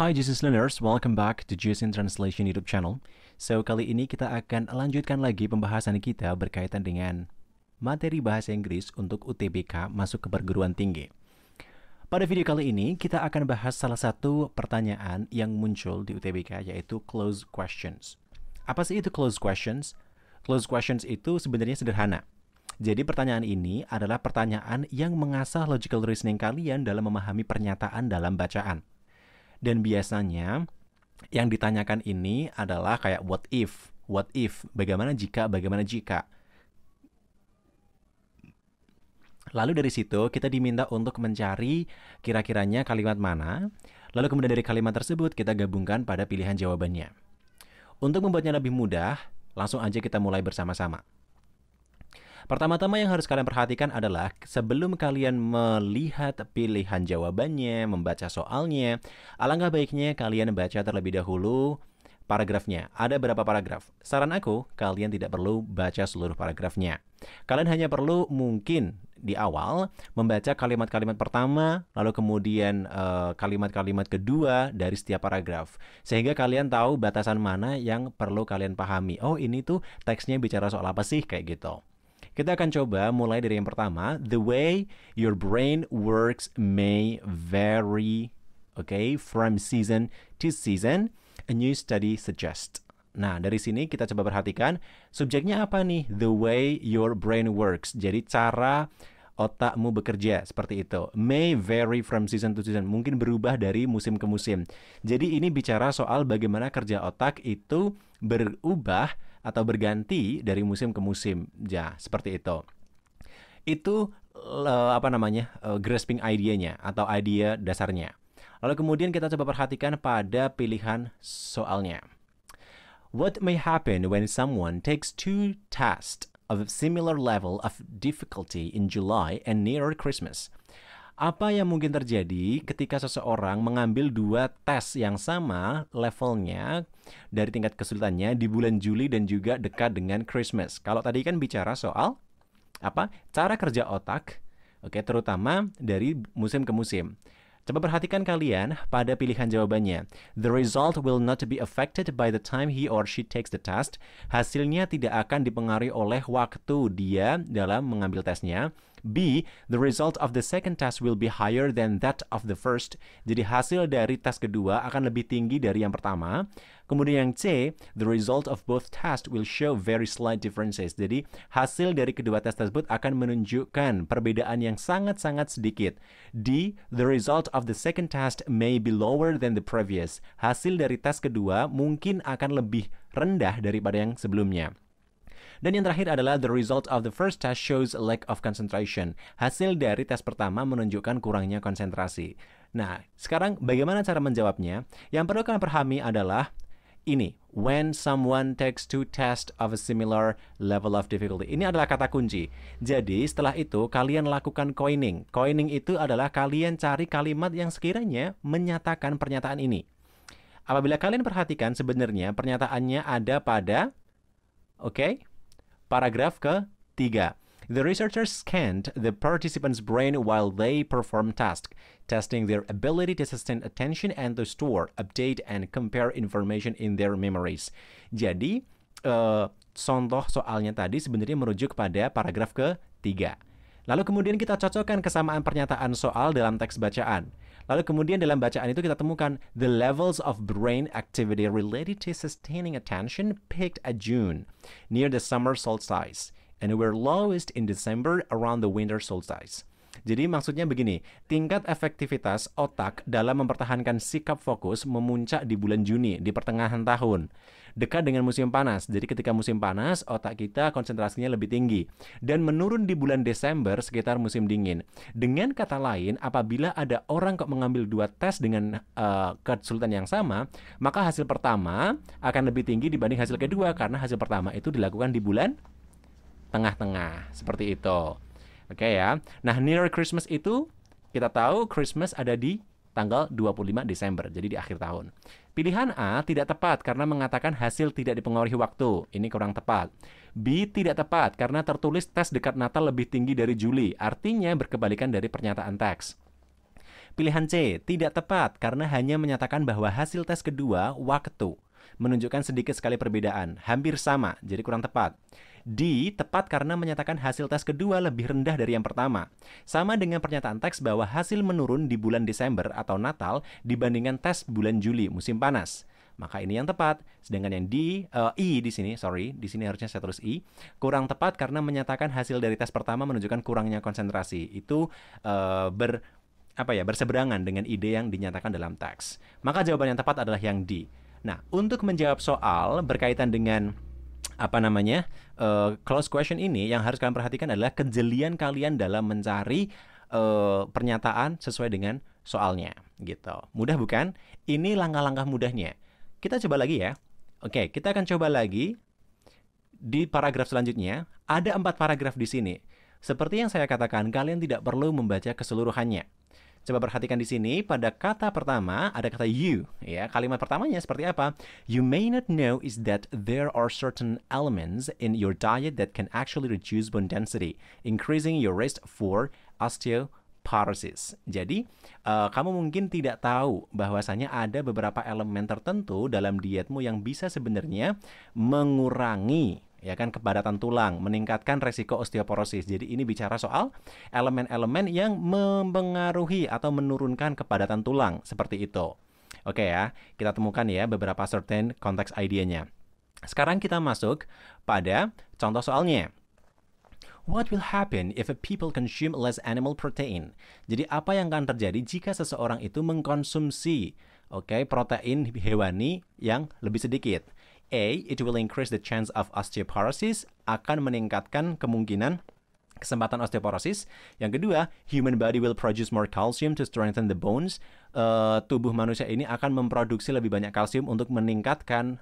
Hi Jesus Learners, welcome back to Juice in Translation YouTube channel. So, kali ini kita akan lanjutkan lagi pembahasan kita berkaitan dengan materi bahasa Inggris untuk UTBK masuk ke perguruan tinggi. Pada video kali ini, kita akan bahas salah satu pertanyaan yang muncul di UTBK, yaitu closed questions. Apa sih itu closed questions? Closed questions itu sebenarnya sederhana. Jadi pertanyaan ini adalah pertanyaan yang mengasah logical reasoning kalian dalam memahami pernyataan dalam bacaan. Dan biasanya yang ditanyakan ini adalah kayak what if, bagaimana jika. Lalu dari situ kita diminta untuk mencari kira-kiranya kalimat mana, lalu kemudian dari kalimat tersebut kita gabungkan pada pilihan jawabannya. Untuk membuatnya lebih mudah, langsung aja kita mulai bersama-sama. Pertama-tama yang harus kalian perhatikan adalah sebelum kalian melihat pilihan jawabannya, membaca soalnya, alangkah baiknya kalian baca terlebih dahulu paragrafnya. Ada berapa paragraf? Saran aku, kalian tidak perlu baca seluruh paragrafnya. Kalian hanya perlu mungkin di awal membaca kalimat-kalimat pertama, lalu kemudian kalimat-kalimat kedua dari setiap paragraf. Sehingga kalian tahu batasan mana yang perlu kalian pahami. Oh, ini tuh teksnya bicara soal apa sih? Kayak gitu. Kita akan coba mulai dari yang pertama. The way your brain works may vary, okay, from season to season. A new study suggests. Nah, dari sini kita coba perhatikan subjeknya apa nih? The way your brain works. Jadi cara otakmu bekerja seperti itu. May vary from season to season. Mungkin berubah dari musim ke musim. Jadi ini bicara soal bagaimana kerja otak itu berubah atau berganti dari musim ke musim. Ya, seperti itu. Itu grasping idea-nya atau idea dasarnya. Lalu kemudian kita coba perhatikan pada pilihan soalnya. What may happen when someone takes two tests of a similar level of difficulty in July and near Christmas? Apa yang mungkin terjadi ketika seseorang mengambil dua tes yang sama levelnya dari tingkat kesulitannya di bulan Juli dan juga dekat dengan Christmas? Kalau tadi kan bicara soal apa? Cara kerja otak, oke, terutama dari musim ke musim. Coba perhatikan kalian pada pilihan jawabannya. The result will not be affected by the time he or she takes the test. Hasilnya tidak akan dipengaruhi oleh waktu dia dalam mengambil tesnya. B, the result of the second test will be higher than that of the first. Jadi hasil dari tes kedua akan lebih tinggi dari yang pertama. Kemudian yang C, the result of both tests will show very slight differences. Jadi hasil dari kedua tes tersebut akan menunjukkan perbedaan yang sangat-sangat sedikit. D, the result of the second test may be lower than the previous. Hasil dari tes kedua mungkin akan lebih rendah daripada yang sebelumnya. Dan yang terakhir adalah the result of the first test shows a lack of concentration. Hasil dari tes pertama menunjukkan kurangnya konsentrasi. Nah, sekarang bagaimana cara menjawabnya? Yang perlu kalian pahami adalah ini, when someone takes two tests of a similar level of difficulty. Ini adalah kata kunci. Jadi setelah itu kalian lakukan coining. Coining itu adalah kalian cari kalimat yang sekiranya menyatakan pernyataan ini. Apabila kalian perhatikan sebenarnya pernyataannya ada pada paragraf ke-3. The researchers scanned the participants' brain while they performed tasks, testing their ability to sustain attention and to store, update, and compare information in their memories. Jadi, contoh soalnya tadi sebenarnya merujuk pada paragraf ke-3. Lalu kemudian kita cocokkan kesamaan pernyataan soal dalam teks bacaan. Lalu kemudian dalam bacaan itu kita temukan the levels of brain activity related to sustaining attention peaked at June, near the summer solstice, and were lowest in December around the winter solstice. Jadi maksudnya begini, tingkat efektivitas otak dalam mempertahankan sikap fokus memuncak di bulan Juni, di pertengahan tahun, dekat dengan musim panas. Jadi ketika musim panas, otak kita konsentrasinya lebih tinggi. Dan menurun di bulan Desember sekitar musim dingin. Dengan kata lain, apabila ada orang kok mengambil dua tes dengan kesulitan yang sama, maka hasil pertama akan lebih tinggi dibanding hasil kedua, karena hasil pertama itu dilakukan di bulan tengah-tengah. Seperti itu. Oke ya. Nah, near Christmas itu kita tahu Christmas ada di tanggal 25 Desember, jadi di akhir tahun. Pilihan A tidak tepat karena mengatakan hasil tidak dipengaruhi waktu. Ini kurang tepat. B tidak tepat karena tertulis tes dekat Natal lebih tinggi dari Juli. Artinya berkebalikan dari pernyataan teks. Pilihan C, tidak tepat karena hanya menyatakan bahwa hasil tes kedua waktu menunjukkan sedikit sekali perbedaan, hampir sama, jadi kurang tepat. D, tepat karena menyatakan hasil tes kedua lebih rendah dari yang pertama. Sama dengan pernyataan teks bahwa hasil menurun di bulan Desember atau Natal dibandingkan tes bulan Juli, musim panas. Maka ini yang tepat. Sedangkan yang I di sini harusnya saya tulis I, kurang tepat karena menyatakan hasil dari tes pertama menunjukkan kurangnya konsentrasi. Itu berseberangan dengan ide yang dinyatakan dalam teks. Maka jawaban yang tepat adalah yang D. Nah, untuk menjawab soal berkaitan dengan close question ini, yang harus kalian perhatikan adalah kejelian kalian dalam mencari pernyataan sesuai dengan soalnya, gitu. Mudah bukan? Ini langkah-langkah mudahnya. Kita coba lagi ya. Oke, kita akan coba lagi di paragraf selanjutnya. Ada 4 paragraf di sini. Seperti yang saya katakan, kalian tidak perlu membaca keseluruhannya. Coba perhatikan di sini, pada kata pertama ada kata you, ya. Kalimat pertamanya seperti apa? You may not know is that there are certain elements in your diet that can actually reduce bone density, increasing your risk for osteoporosis. Jadi, kamu mungkin tidak tahu bahwasanya ada beberapa elemen tertentu dalam dietmu yang bisa sebenarnya mengurangi kepadatan tulang, meningkatkan resiko osteoporosis. Jadi ini bicara soal elemen-elemen yang mempengaruhi atau menurunkan kepadatan tulang, seperti itu. Oke ya, kita temukan ya beberapa certain context idea-nya. Sekarang kita masuk pada contoh soalnya. What will happen if people consume less animal protein? Jadi apa yang akan terjadi jika seseorang itu mengkonsumsi protein hewani yang lebih sedikit? A, it will increase the chance of osteoporosis, akan meningkatkan kemungkinan kesempatan osteoporosis. Yang kedua, human body will produce more calcium to strengthen the bones. Tubuh manusia ini akan memproduksi lebih banyak kalsium untuk meningkatkan,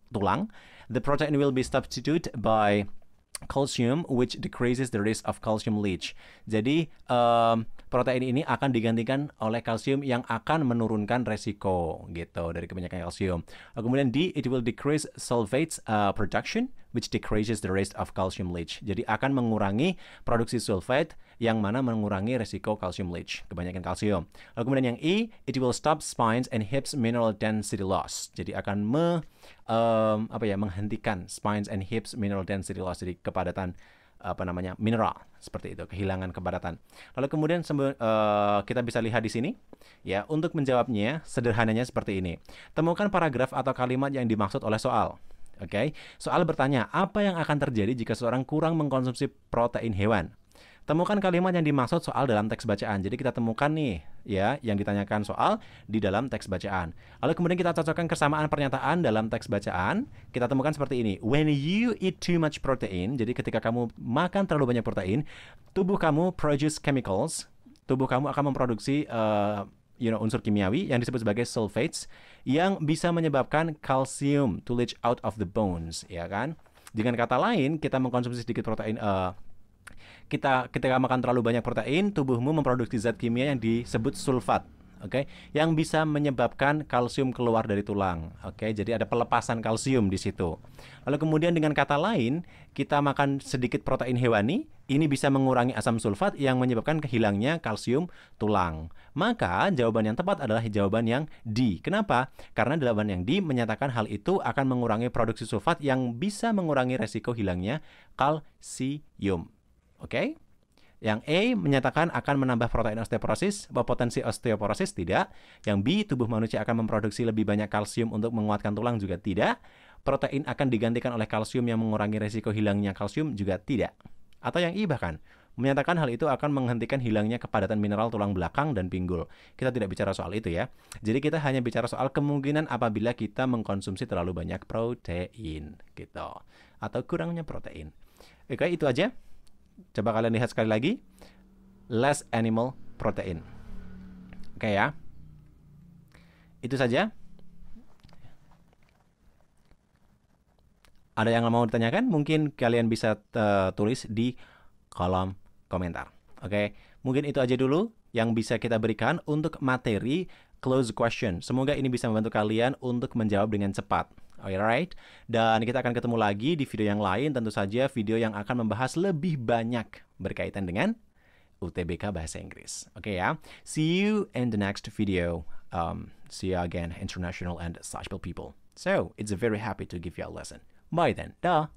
tulang. The protein will be substituted by calcium, which decreases the risk of calcium leach. Jadi, protein ini akan digantikan oleh kalsium yang akan menurunkan resiko dari kebanyakan kalsium. Kemudian D, it will decrease sulfates production, which decreases the risk of calcium leach. Jadi akan mengurangi produksi sulfate yang mana mengurangi resiko calcium leach, kebanyakan kalsium. Lalu kemudian yang E, it will stop spines and hips mineral density loss. Jadi akan menghentikan spines and hips mineral density loss, jadi kepadatan mineral, seperti itu, kehilangan kepadatan. Lalu kemudian kita bisa lihat di sini ya, untuk menjawabnya sederhananya seperti ini. Temukan paragraf atau kalimat yang dimaksud oleh soal. Soal bertanya, apa yang akan terjadi jika seorang kurang mengkonsumsi protein hewan? Temukan kalimat yang dimaksud soal dalam teks bacaan. Jadi kita temukan nih ya yang ditanyakan soal di dalam teks bacaan. Lalu kemudian kita cocokkan kesamaan pernyataan dalam teks bacaan. Kita temukan seperti ini. When you eat too much protein, jadi ketika kamu makan terlalu banyak protein, tubuh kamu produce chemicals. Tubuh kamu akan memproduksi unsur kimiawi yang disebut sebagai sulfates yang bisa menyebabkan kalsium to leach out of the bones, ya kan? Dengan kata lain, kita mengkonsumsi sedikit protein ketika makan terlalu banyak protein, tubuhmu memproduksi zat kimia yang disebut sulfat, yang bisa menyebabkan kalsium keluar dari tulang, jadi ada pelepasan kalsium di situ. Lalu kemudian dengan kata lain, kita makan sedikit protein hewani, ini bisa mengurangi asam sulfat yang menyebabkan kehilangnya kalsium tulang. Maka jawaban yang tepat adalah jawaban yang D. Kenapa? Karena jawaban yang D menyatakan hal itu akan mengurangi produksi sulfat yang bisa mengurangi resiko hilangnya kalsium. Yang A menyatakan akan menambah protein osteoporosis, potensi osteoporosis tidak. Yang B, tubuh manusia akan memproduksi lebih banyak kalsium untuk menguatkan tulang juga tidak. Protein akan digantikan oleh kalsium yang mengurangi resiko hilangnya kalsium juga tidak. Atau yang I bahkan menyatakan hal itu akan menghentikan hilangnya kepadatan mineral tulang belakang dan pinggul. Kita tidak bicara soal itu ya. Jadi kita hanya bicara soal kemungkinan apabila kita mengkonsumsi terlalu banyak protein gitu. Atau kurangnya protein. Itu aja. Coba kalian lihat sekali lagi. Less animal protein. Ya. Itu saja. Ada yang mau ditanyakan? Mungkin kalian bisa tulis di kolom komentar. Mungkin itu aja dulu yang bisa kita berikan untuk materi close question. Semoga ini bisa membantu kalian untuk menjawab dengan cepat. Alright, dan kita akan ketemu lagi di video yang lain, tentu saja video yang akan membahas lebih banyak berkaitan dengan UTBK Bahasa Inggris. Oke ya. See you in the next video. See you again, international and sociable people. So, it's very happy to give you a lesson. Bye then. Dah.